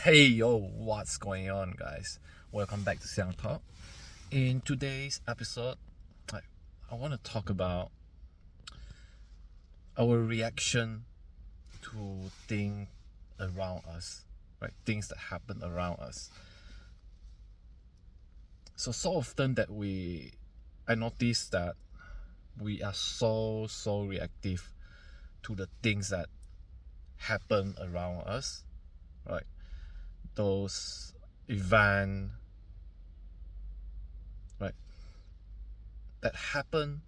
Hey yo, what's going on, guys? Welcome back to Siang Talk. In today's episode, I want to talk about our reaction to things around us, right? Things that happen around us. So often that I notice that we are so reactive to the things that happen around us, right? Those events, right, that happen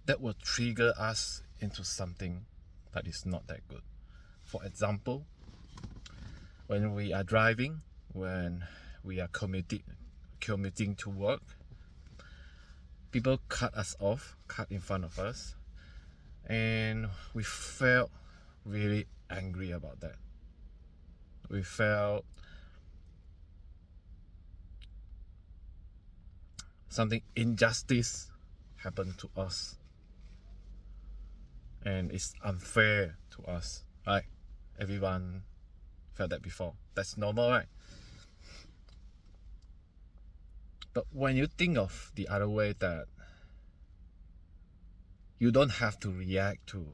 that will trigger us into something that is not that good. For example, when we are driving, when we are commuting to work, people cut us off, cut in front of us, and we felt really angry about that. We felt something injustice happened to us, and it's unfair to us, right? Everyone felt that before. That's normal, right? But when you think of the other way, that you don't have to react to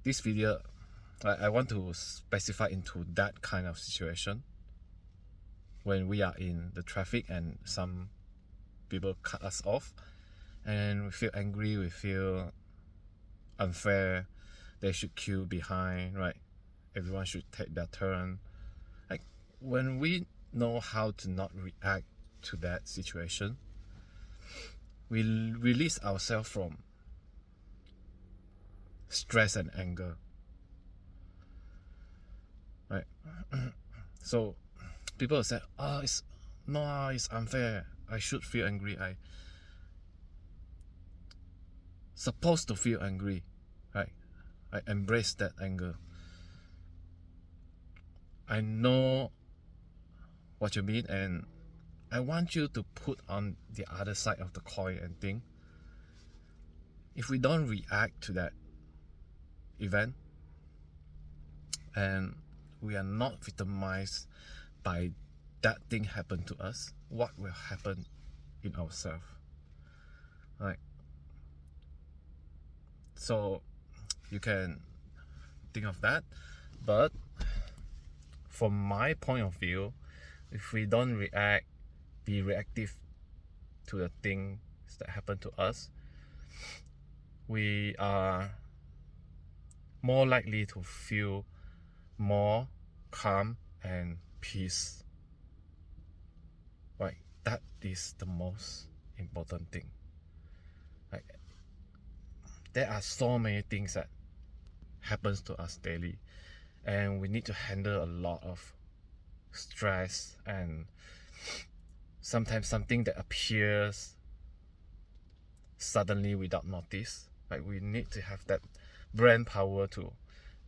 this video, I want to specify into that kind of situation when we are in the traffic and some people cut us off and we feel angry, we feel unfair, they should queue behind, right? Everyone should take their turn. Like, when we know how to not react to that situation, we release ourselves from stress and anger, right? So people say, oh, it's unfair, I should feel angry, I supposed to feel angry, right? I embrace that anger. I know what you mean, and I want you to put on the other side of the coin and think, if we don't react to that event and we are not victimized by that thing happen to us, what will happen in ourselves, right? So you can think of that. But from my point of view, if we don't be reactive to the things that happen to us, we are more likely to feel more calm and peace, right? That is the most important thing. Like, there are so many things that happens to us daily, and we need to handle a lot of stress, and sometimes something that appears suddenly without notice. Like, we need to have that brain power to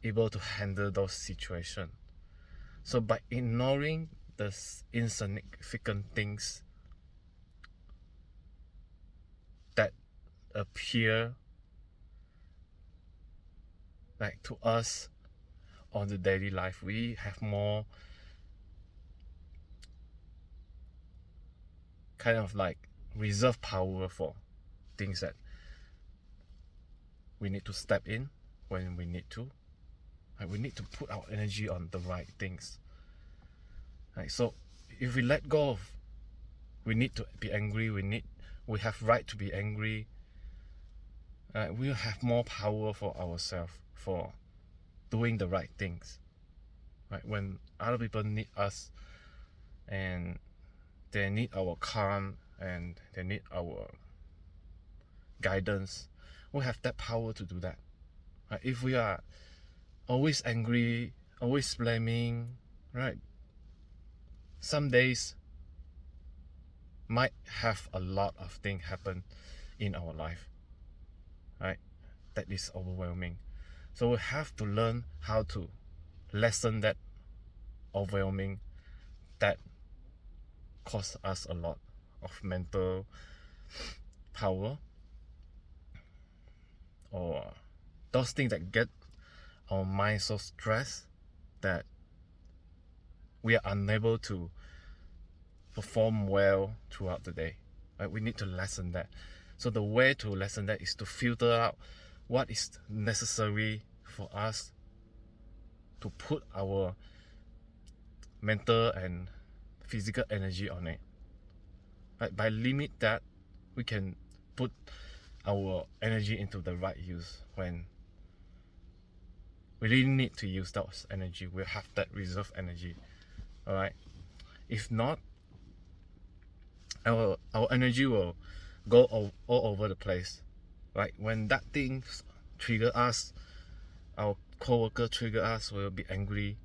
able to handle those situations. So by ignoring the insignificant things that appear like to us on the daily life, we have more kind of like reserve power for things that we need to step in when we need to. Like, we need to put our energy on the right things. Like, so if we let go of, we need to be angry, we have right to be angry. We'll have more power for ourselves, for doing the right things. Right? When other people need us and they need our calm and they need our guidance, we have that power to do that. Right? If we are always angry, always blaming, right? Some days might have a lot of things happen in our life, right? That is overwhelming. So we have to learn how to lessen that overwhelming that costs us a lot of mental power, or those things that get our mind so stressed that we are unable to perform well throughout the day. Right? We need to lessen that. So the way to lessen that is to filter out what is necessary for us to put our mental and physical energy on it. Right? By limit that, we can put our energy into the right use. When we really need to use that energy, we'll have that reserve energy. Alright? If not, our energy will go all over the place. Right? When that thing trigger us, our co-worker trigger us, we'll be angry.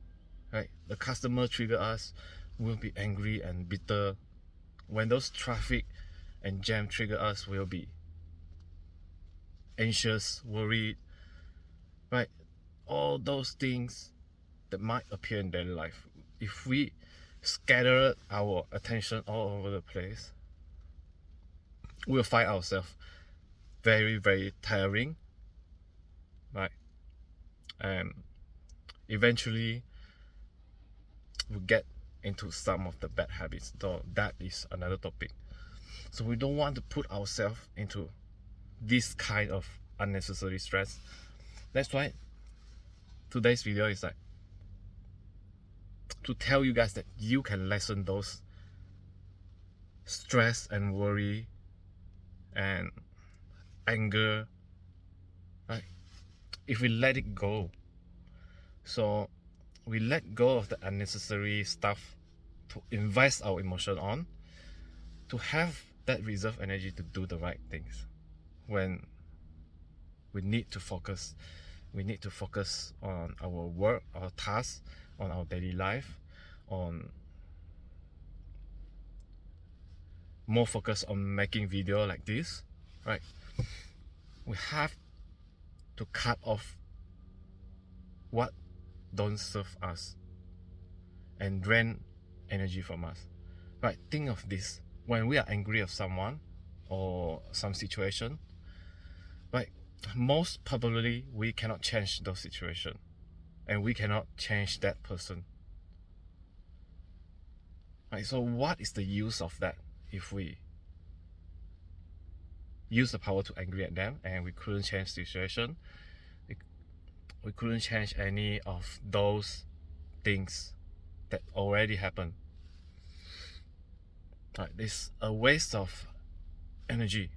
Right? The customer trigger us, we'll be angry and bitter. When those traffic and jam trigger us, we'll be anxious, worried. Right? All those things that might appear in daily life. If we scatter our attention all over the place, we'll find ourselves very, very tiring, right? And eventually we'll get into some of the bad habits, though that is another topic. So we don't want to put ourselves into this kind of unnecessary stress. That's why today's video is like to tell you guys that you can lessen those stress and worry and anger, right? If we let it go. So we let go of the unnecessary stuff to invest our emotion on, to have that reserve energy to do the right things. When we need to focus on our work, our tasks, on our daily life, on more focus on making video like this, right? We have to cut off what don't serve us and drain energy from us, right? Think of this: when we are angry of someone or some situation, right, most probably we cannot change those situation and we cannot change that person, right? So what is the use of that if we use the power to angry at them and we couldn't change the situation? We couldn't change any of those things that already happened. Right, it's a waste of energy.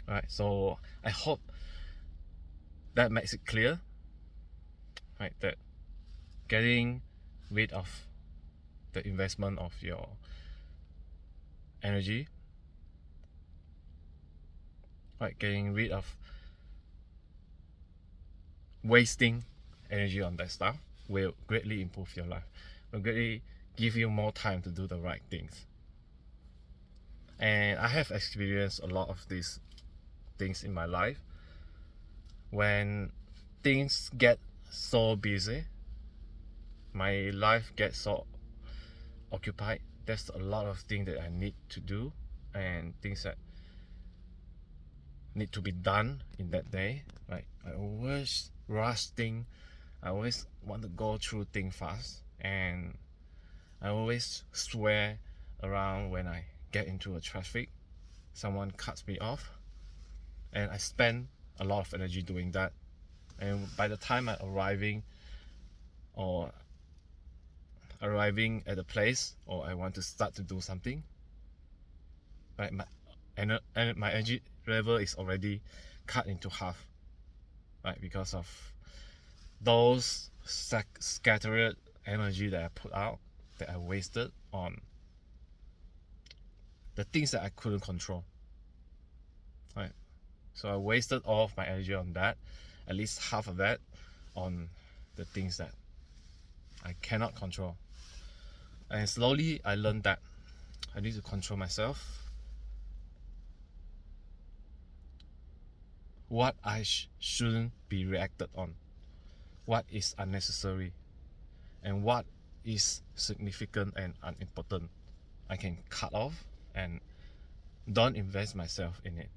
Right, so I hope that makes it clear, right, that getting rid of the investment of your energy, right, getting rid of wasting energy on that stuff will greatly improve your life, will greatly give you more time to do the right things. And I have experienced a lot of these things in my life. When things get so busy, my life gets so occupied, there's a lot of things that I need to do and things that need to be done in that day, right? I always rush things. I always want to go through things fast, and I always swear around when I get into a traffic, someone cuts me off, and I spend a lot of energy doing that. And by the time I'm arriving at the place, or I want to start to do something, right, my energy level is already cut into half, right, because of those scattered energy that I put out, that I wasted on the things that I couldn't control, right? So I wasted all of my energy on that, at least half of that on the things that I cannot control. And slowly I learned that I need to control myself. What I shouldn't be reacted on, what is unnecessary, and what is significant and unimportant, I can cut off and don't invest myself in it.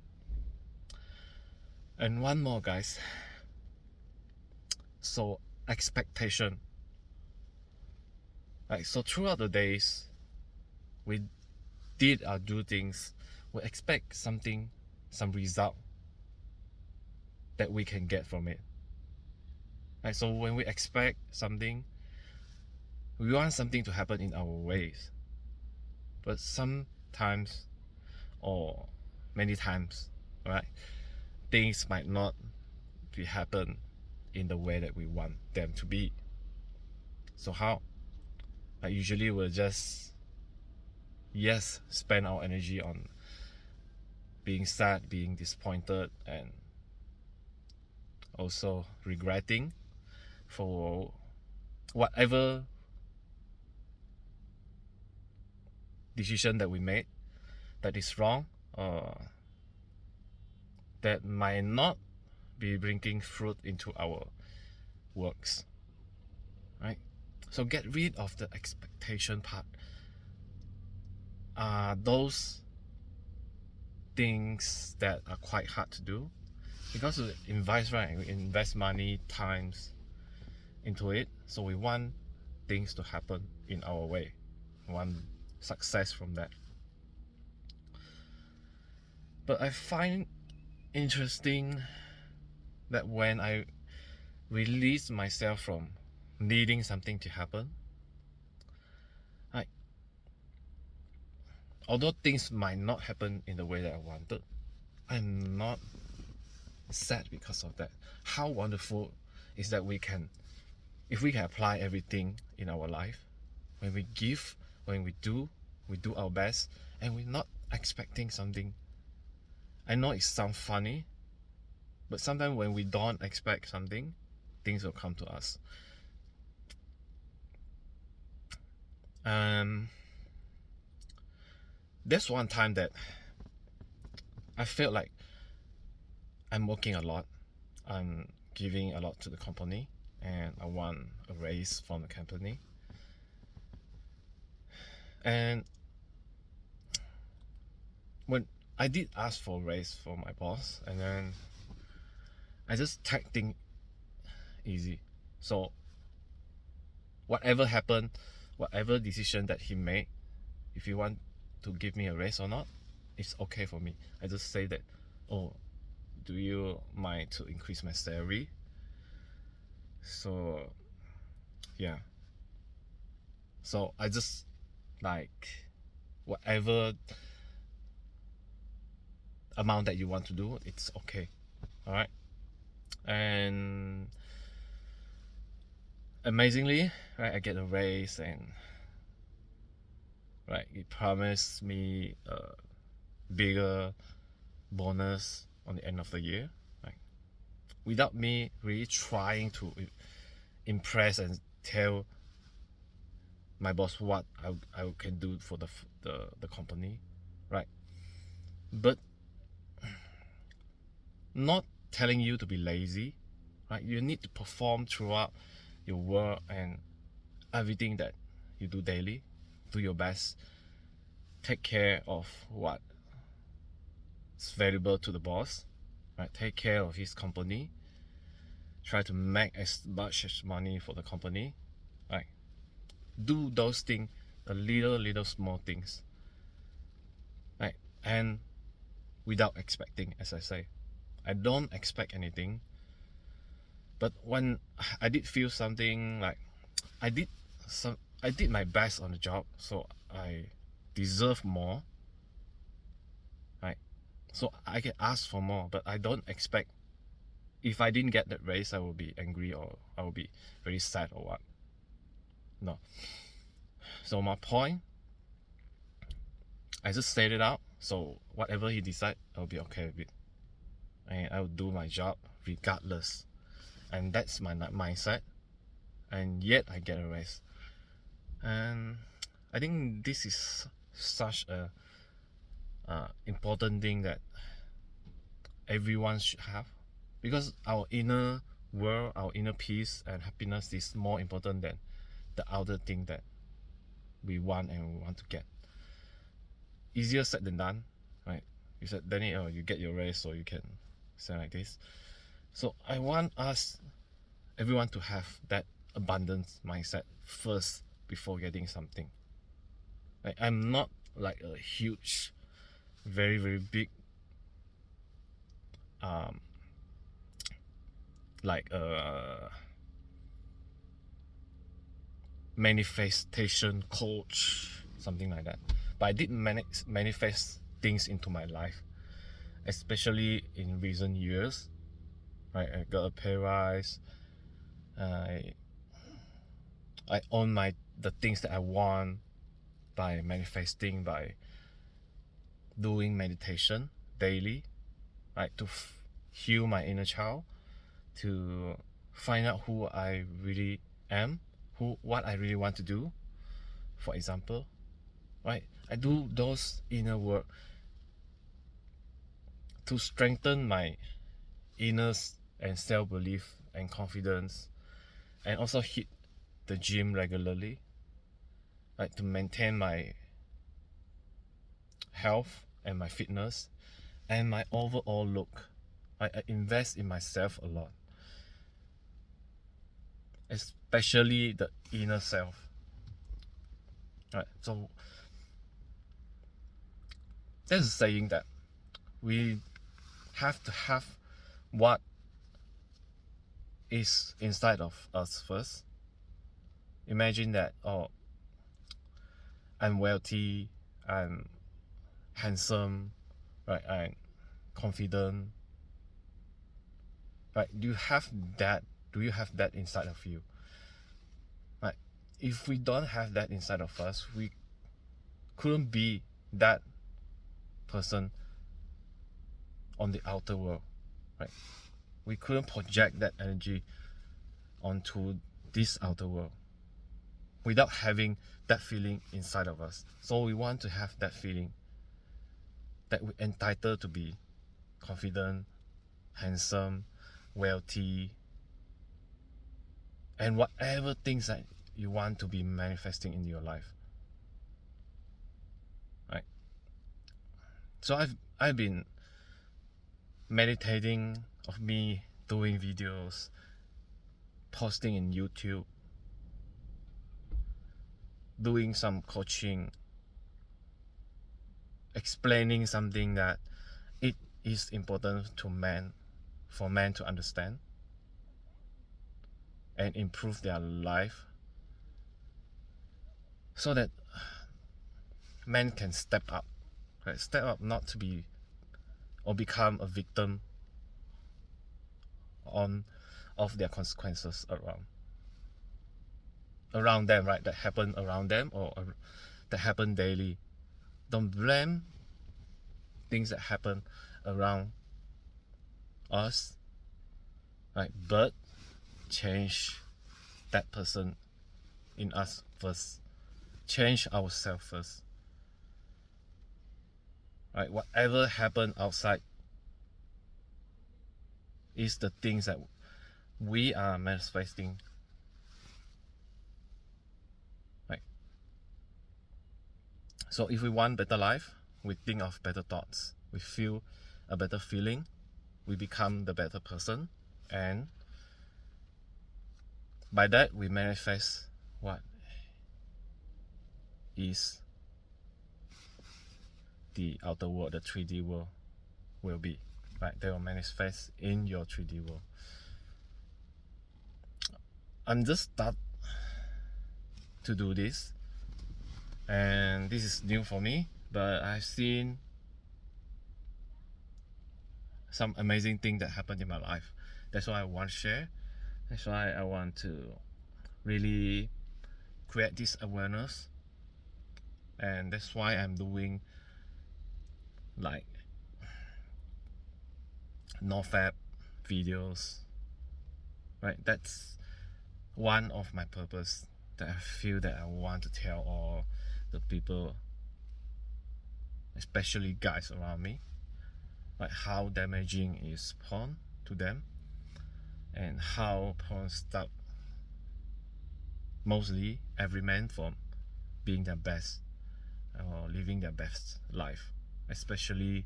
And one more, guys, So expectation. Like, so throughout the days, we did or do things, we expect something, some result that we can get from it. Right? So when we expect something, we want something to happen in our ways. But sometimes, or many times, right, things might not be happen in the way that we want them to be. So how? Like, usually we'll just, yes, spend our energy on being sad, being disappointed, and also regretting for whatever decision that we made that is wrong, or that might not be bringing fruit into our works, right? So get rid of the expectation part. Those things that are quite hard to do, because we invest, right? We invest money, times into it, so we want things to happen in our way. We want success from that. But I find interesting that when I release myself from needing something to happen, although things might not happen in the way that I wanted, I'm not sad because of that. How wonderful is that if we can apply everything in our life, when we give, when we do our best, and we're not expecting something. I know it sounds funny, but sometimes when we don't expect something, things will come to us. There's one time that I felt like I'm working a lot, I'm giving a lot to the company, and I want a raise from the company. And when I did ask for a raise from my boss, and then I just take things easy. So whatever happened, whatever decision that he made, if he want to give me a raise or not, it's okay for me. I just say that, oh, do you mind to increase my salary? So yeah, so I just like, whatever amount that you want to do, it's okay. All right. And amazingly, right, I get a raise, and right, he promised me a bigger bonus on the end of the year, right, without me really trying to impress and tell my boss what I can do for the company, right? But not telling you to be lazy, right? You need to perform throughout your work and everything that you do daily. Do your best. Take care of what is valuable to the boss, right? Take care of his company. Try to make as much as money for the company, right? Do those things, the little small things, right? And without expecting, as I say, I don't expect anything. But when I did feel something like I did my best on the job, so I deserve more, right? So I can ask for more, but I don't expect. If I didn't get that raise, I will be angry, or I will be very sad, or what. No. So my point, I just said it out. So whatever he decide, I'll be okay with it, and I will do my job regardless. And that's my mindset. And yet I get a raise. And I think this is such a important thing that everyone should have, because our inner world, our inner peace and happiness is more important than the outer thing that we want and we want to get. Easier said than done, right? You said, Danny, you get your raise, so you can say like this. So I want us everyone to have that abundance mindset first before getting something. Like, I'm not like a huge, very very big like a manifestation coach, something like that, but I did manifest things into my life, especially in recent years. Right, I got a pay rise. I own the things that I want by manifesting, by doing meditation daily, right, to heal my inner child, to find out who I really am, what I really want to do. For example, right, I do those inner work to strengthen my inner and self-belief and confidence, and also hit the gym regularly, like to maintain my health and my fitness and my overall look. I invest in myself a lot, especially the inner self. Right, so there's saying that we have to have what is inside of us first. Imagine that, oh, I'm wealthy, I'm handsome, right, I'm confident, right? Do you have that inside of you? Right, if we don't have that inside of us, we couldn't be that person on the outer world, right? We couldn't project that energy onto this outer world without having that feeling inside of us. So we want to have that feeling that we're entitled to be confident, handsome, wealthy, and whatever things that you want to be manifesting in your life, right? So I've been meditating, of me doing videos, posting in YouTube, doing some coaching, explaining something that it is important to men, for men to understand and improve their life, so that men can step up, right? Step up, not to be or become a victim of their consequences around them, right? That happen around them, or that happen daily. Don't blame things that happen around us, right? But change that person in us first. Change ourselves first, right? Whatever happened outside is the things that we are manifesting, right? So if we want better life, we think of better thoughts, we feel a better feeling, we become the better person, and by that we manifest what is the outer world, the 3D world will be, right? They will manifest in your 3D world. I'm just start to do this, and this is new for me, but I've seen some amazing thing that happened in my life. That's why I want to share. That's why I want to really create this awareness, and that's why I'm doing like NoFap videos, right? That's one of my purpose that I feel that I want to tell all the people, especially guys around me, like how damaging is porn to them, and how porn stopped mostly every man from being their best or living their best life, especially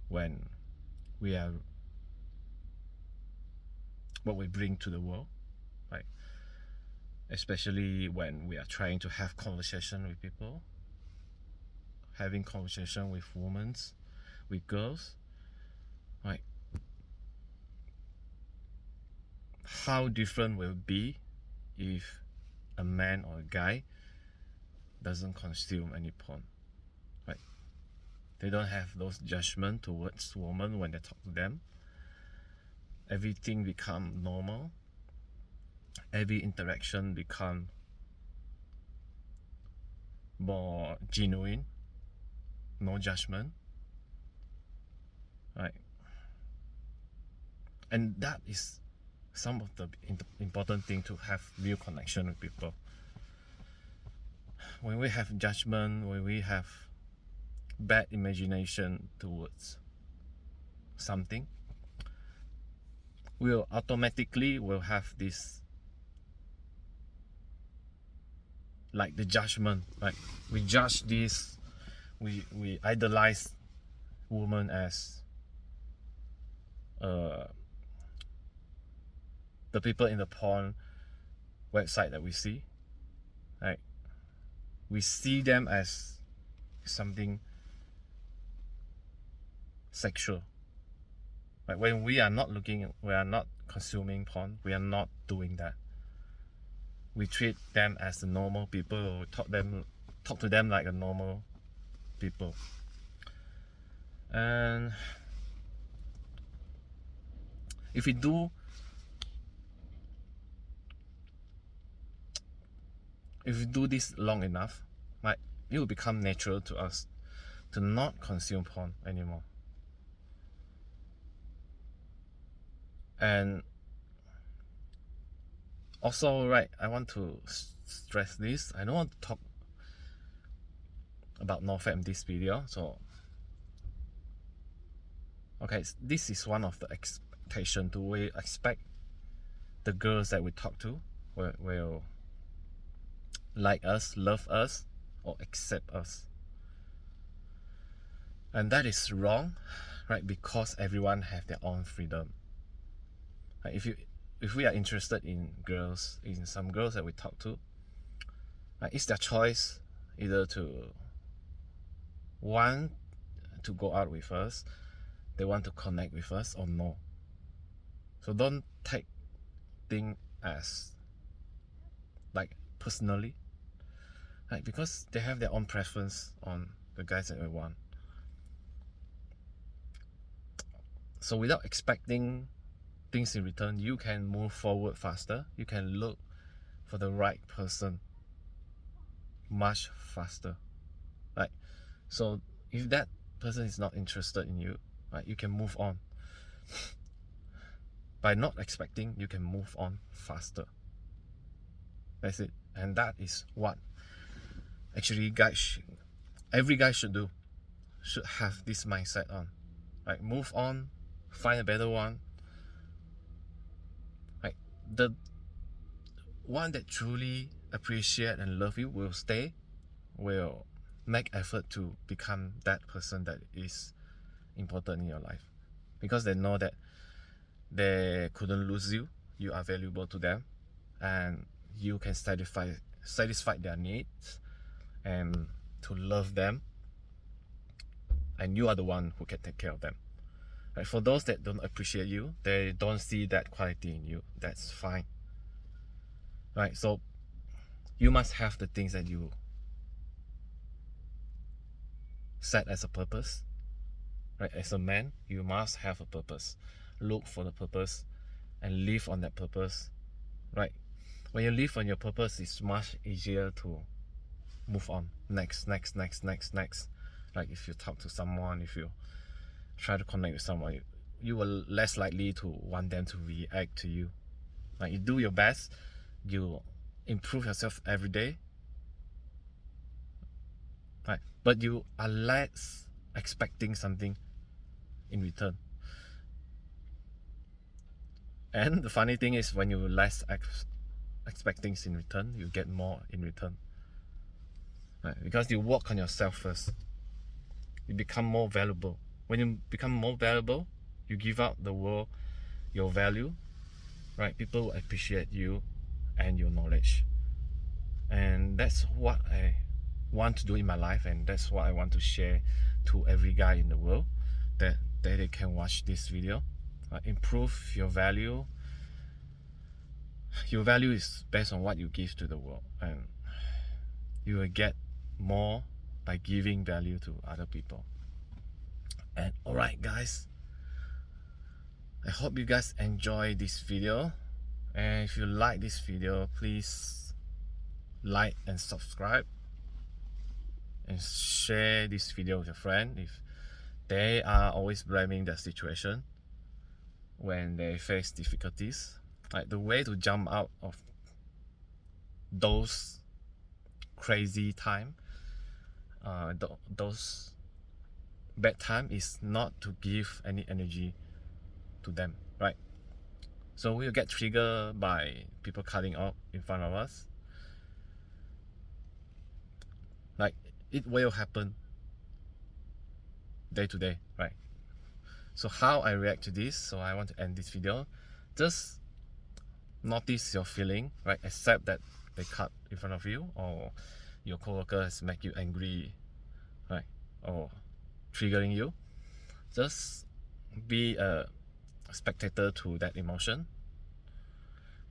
when we are what we bring to the world, right? Especially when we are trying to have conversation with people, having conversation with women, with girls, right? How different will it be if a man or a guy doesn't consume any porn, right? They don't have those judgment towards women when they talk to them. Everything become normal. Every interaction become more genuine. No judgment, right? And that is some of the important thing to have real connection with people. When we have judgment, when we have bad imagination towards something, we'll automatically will have this, like the judgment, like we judge this, we idolize women as the people in the porn website that we see, right? We see them as something sexual. Right? When we are not consuming porn, we are not doing that. We treat them as the normal people. We talk to them like a normal people. And if we do this long enough, right, it will become natural to us to not consume porn anymore. And also, right, I want to stress this. I don't want to talk about NoFap in this video. So, okay, this is one of the expectation. Do we expect the girls that we talk to will like us, love us, or accept us? And that is wrong, right? Because everyone have their own freedom. Right? If we are interested in girls, in some girls that we talk to, right, it's their choice either to want to go out with us, they want to connect with us, or no. So don't take things as like personally, right? Because they have their own preference on the guys that they want. So without expecting things in return, you can move forward faster. You can look for the right person much faster, right? So if that person is not interested in you, right, you can move on. By not expecting, you can move on faster. That's it. And that is what actually every guy should do. Should have this mindset on. Like, move on, find a better one. Like, the one that truly appreciate and love you will stay, will make effort to become that person that is important in your life, because they know that they couldn't lose you. You are valuable to them, and you can satisfy their needs and to love them, and you are the one who can take care of them. Right? For those that don't appreciate you, they don't see that quality in you, that's fine. Right? So you must have the things that you set as a purpose. Right? As a man, you must have a purpose. Look for the purpose and live on that purpose. Right? When you live on your purpose, it's much easier to move on. Next. Like, if you talk to someone, if you try to connect with someone, you are less likely to want them to react to you. Like, you do your best, you improve yourself every day, right? But you are less expecting something in return. And the funny thing is, when you less expect things in return, you get more in return, right? Because you work on yourself first. You become more valuable. When you become more valuable, you give out the world your value, right? People will appreciate you, and your knowledge. And that's what I want to do in my life, and that's what I want to share to every guy in the world, that they can watch this video. Improve your value. Your value is based on what you give to the world, and you will get more by giving value to other people. And alright guys, I hope you guys enjoy this video, and if you like this video, please like and subscribe and share this video with your friend if they are always blaming the situation when they face difficulties. Like, the way to jump out of those crazy time, those bad time, is not to give any energy to them, right? So we'll get triggered by people cutting off in front of us. Like, it will happen day to day, right? So how I react to this, so I want to end this video. Just notice your feeling, right? Accept that they cut in front of you, or your coworkers make you angry, right? Or triggering you. Just be a spectator to that emotion,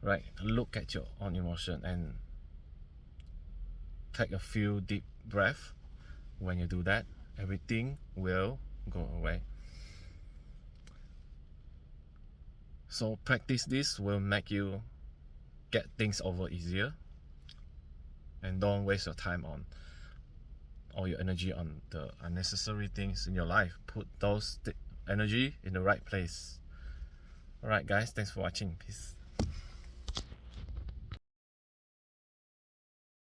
right? Look at your own emotion and take a few deep breaths. When you do that, everything will go away. So practice this will make you get things over easier, and don't waste your time on all your energy on the unnecessary things in your life. Put those energy in the right place. Alright guys, thanks for watching. Peace.